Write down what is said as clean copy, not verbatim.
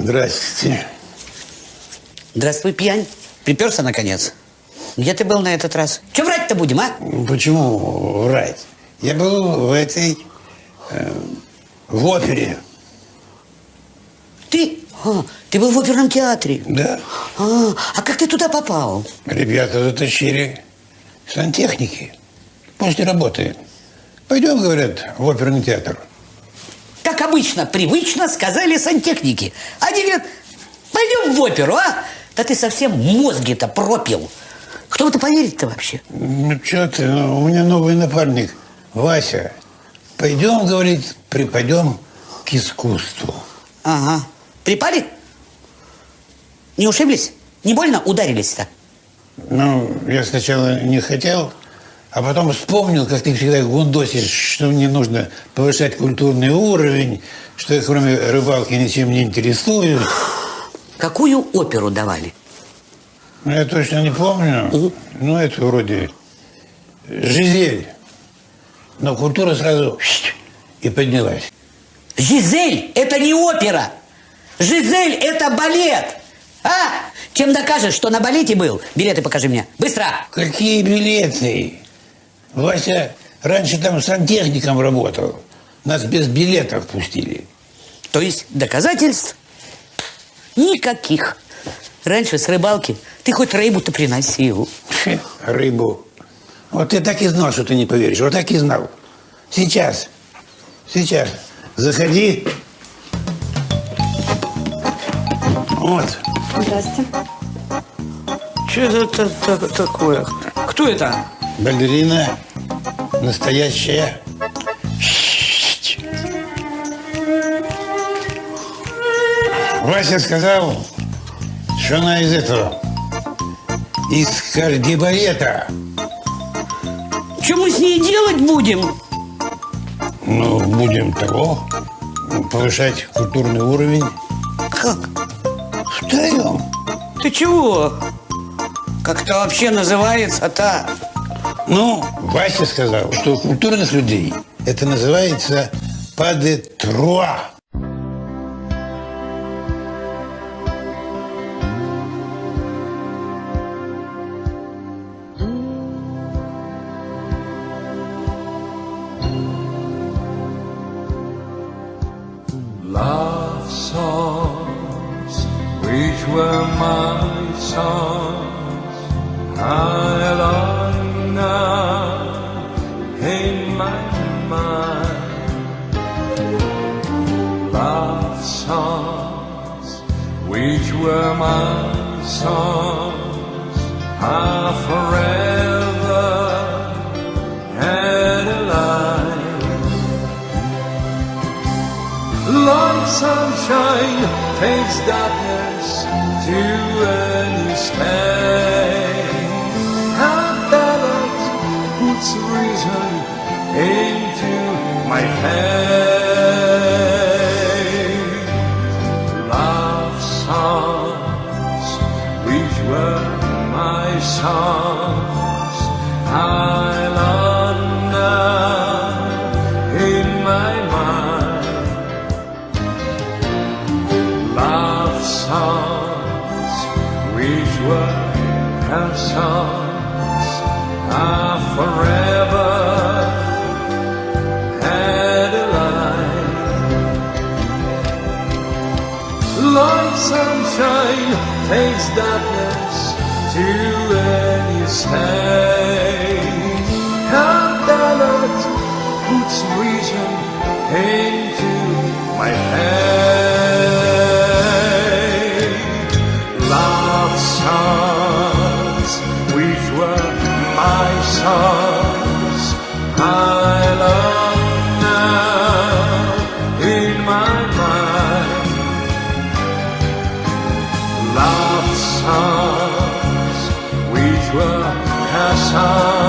Здравствуйте. Здравствуй, пьянь. Приперся, наконец. Где ты был на этот раз? Че врать-то будем, а? Почему врать? Я был в этой... в опере. Ты? Ты был в оперном театре? Да. А как ты туда попал? Ребята затащили сантехники после работы. Пойдем, говорят, в оперный театр. Как обычно, привычно сказали сантехники. Они говорят, пойдем в оперу, а? Да ты совсем мозги-то пропил. Кто в это поверит-то вообще? Ну, что ты, у меня новый напарник, Вася. Пойдем, говорит, припадем к искусству. Ага. Припали? Не ушиблись? Не больно ударились-то? Ну, я сначала не хотел, а потом вспомнил, как ты всегда гундосишь, что мне нужно повышать культурный уровень, что я кроме рыбалки ничем не интересуюсь. Какую оперу давали? Ну, я точно не помню. Ну, это вроде «Жизель». Но культура сразу и поднялась. Жизель – это не опера. Жизель – это балет. А? Чем докажешь, что на балете был? Билеты покажи мне. Быстро! Какие билеты? Вася раньше там сантехником работал. Нас без билетов пустили. То есть доказательств никаких. Раньше с рыбалки ты хоть рыбу-то приносил. Рыбу. Вот я так и знал, что ты не поверишь. Вот так и знал. Сейчас. Заходи. Вот. Здрасте. Что это такое? Кто это? Балерина. Настоящая. Вася сказал, что она из этого. Из кардебалета. Что мы с ней делать будем? Ну, будем того. Повышать культурный уровень. Как? Втроем. Ты чего? Как это вообще называется-то? Ну, Вася сказал, что у культурных людей это называется «pas de trois». Love songs, which were my songs, I long now in my mind. Love songs, which were my songs, are forever and alive. Like sunshine takes darkness to a new state, and ballad puts reason into my head. Love songs, which were my songs, I long now in my mind. Love songs, which were her songs, are forever and alive. Like sunshine takes darkness to any state, and ballad puts reason into my head. Love songs, which were my songs, I long now in my mind. Love songs, which were her songs,